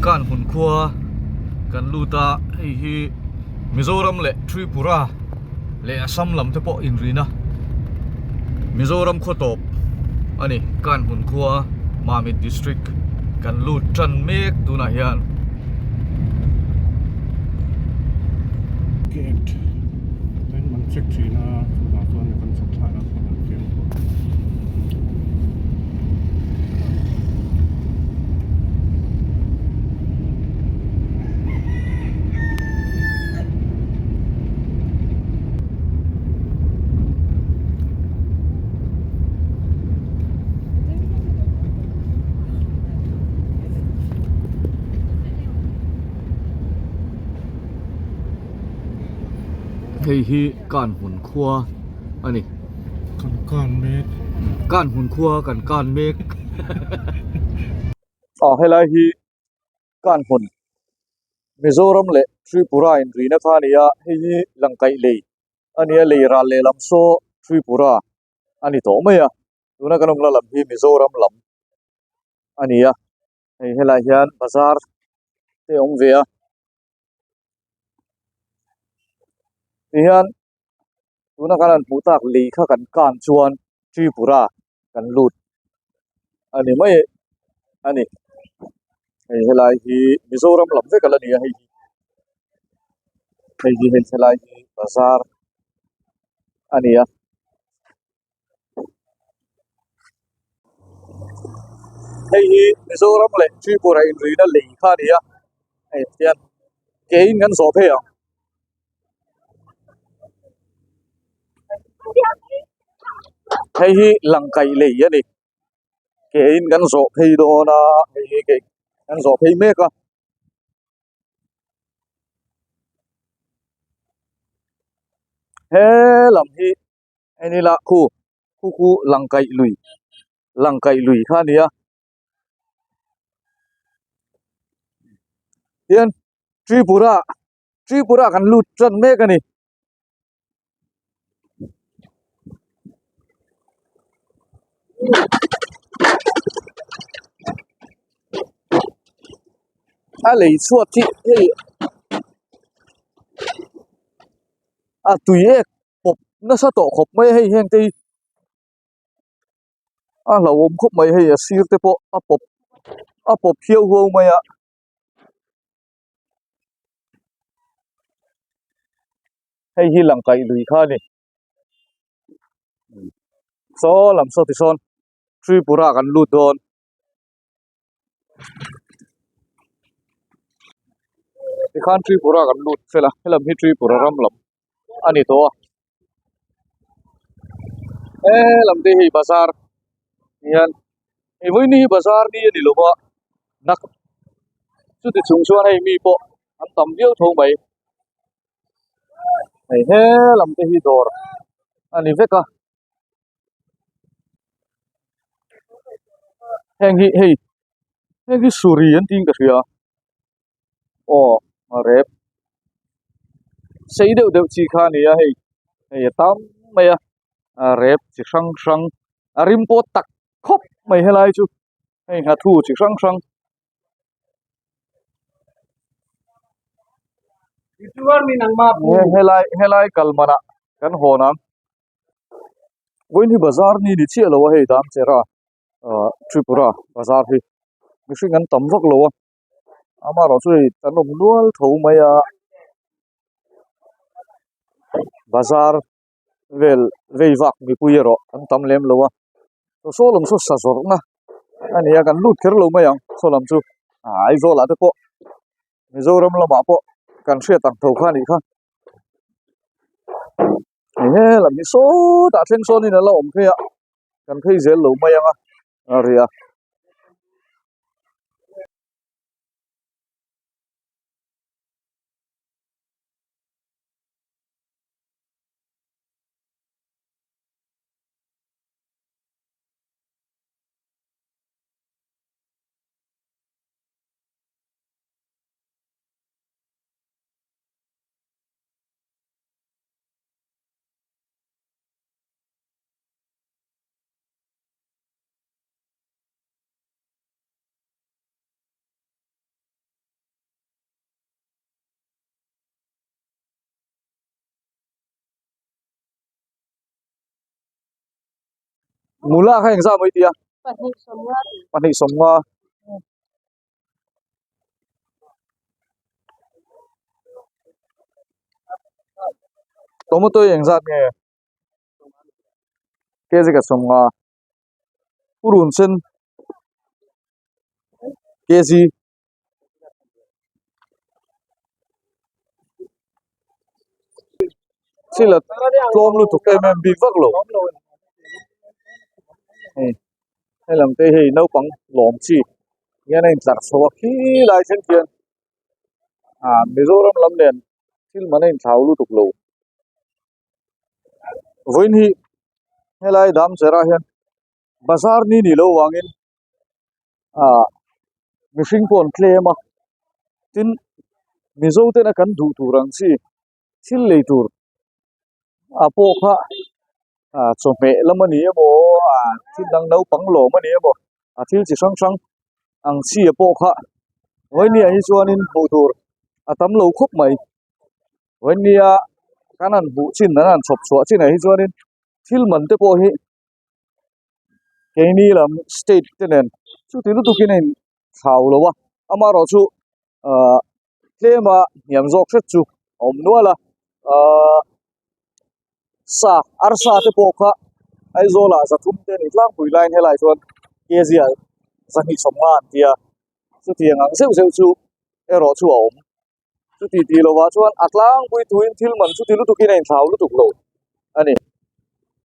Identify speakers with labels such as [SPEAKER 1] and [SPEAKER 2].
[SPEAKER 1] การหุ่นครัวกันลูตาให้มิโซรัมเละทริปุระเละอัสสัมลำเทปอินรีนะมิโซรัมขวตบอันนี้การหุ่นครัวมามิดดิสทริกกันลูจันเมกตุนาฮิอัน
[SPEAKER 2] เกตเป็นมันเช็คทีนะสุดาตัวเนี่ยมันสุดท้ายแล้วมันเกม
[SPEAKER 1] เฮ้ยการหุ่นครัวอันนี้
[SPEAKER 2] ก้อนเมฆ
[SPEAKER 1] การหุ่นครัวกันการเมกอ๋อให้ไรฮีการหุ่นมิโซรัมเละทริปุระอินรีนะคานี่ยให้ลังไกเลยอันนี้เลยรัลเลลัมโซทริปุระอันนี้โตไหมอ่ะดูนะกันนุ่มละลำฮีมิโซรัมลำอันนี้อ่ะให้ไรฮีอันบาซาร์เตองเวียฮีอันดูนะกันผู้ตักลีข้ากันการชวนทริปุระกันลุดอันนี้ไม่อันนี้ให้ไรฮีมิโซรัมลำเวกันละนี่ให้ไรฮีบาซาร์อันนี้อ่ะให้มิโซรัมเละทริปุระอินรีนั่นลีข้านี่อ่ะเตียนเกย์กันโซเพียงให้ลังไกเลยอันนี้เกย์กันโซเพียโดนะให้เกย์กันโซเพียเมกะเฮ้ลำฮีไอ้นี่ละคู่ลังไกลุยข้านี่อ่ะเตียนทริปุระกันลุดจันเมกันนี่อะไรส่วนที่ให้ตุยเอกปบน่าสะตอขบไม่ให้แห้งตีเราอมขบไม่ให้ซีร์เตปปบเที่ยวหัวไม่ให้ลังไกลุยข้านี่โซลำโซติซอนทริปุระกันลุดโดนที่ข้านทริปุระกันลุดเสร็จละให้ลำที่ทริปุระรำลำอันนี้ตัวลำที่บาซาร์นี่อันวันนี้บาซาร์นี่นี่ลูกว่านักสุดที่ชุมชนให้มีปะอันต่ำเดียวทงไปลำที่ดอร์อันนี้เวกะแห่งที่สุริยันติงกันเสียโอ้มาเรฟใช้เดี๋ยวชีขานี่ให้ตามไม่เรฟชิชังริมโพตักคบไม่ให้ไรจูให้หาทูชิชังให้ไรกัลมานะกันหัวน้ำวันนี้บาซาร์นี่ดิเชี่ยเราว่าให้ตามเจระทริปุระบาซาร์ที่ไม่ใช่งั้นต่ำฟักเราว่าอามาเราช่วยตันนมล้วนถูกไหมบาซาร์เวฟักมีคุยรออันต่ำเลี้ยมเราว่าโซลมสุดสัสรนะอันนี้กันลูดเคอร์เราไม่ยังโซลมสุดไอโซลาเตปะมิโซรัมเรามาปะกันเสียตังถูกข้านี่ค่ะลำนี้โซตัดเส้นโซนี่นะเราอมเพียกันเพียเจลเราไม่ยังอะไร mula kha engza mai tia pani somwa tomato engza nge kezi ka somwa urun sen kezi sila tom lu tu kai mem big vak lo hay làm tê hì nấu bằng lỏm chi nghe này giặt số khi lại trên tiền Mizoram lắm đèn til mà nên tháo lu tục lầu với ni hay lại đam sẽ ra hiện bazar ni ni lo wangin mishing pon claim mà tin Mizo tên là cần đủ tu rang chi til lei tur apo kha cho mẹ lắm mà nia bo til đang nấu bằng lỏm mà nia bo til chỉ sang sang ang chi apo kha với ni hi chuanin bu tur atam lo khop mai với ni kanan bu chin nan chop chua chin hi chuanin til man te po hi ke ni lam state tenen chu tilu tukinen thau lo wa ama ro chu tlema niam jok set chu om nuala sa arsa te po kha ai zola za thum te ni tlang pui line helai chuan kezia zani somman tia chu tiang ang seu seu chu ero chu om chu ti lo wa chuan atlang pui tuin thil man chu tilu tukinen thau lu tuk lo ani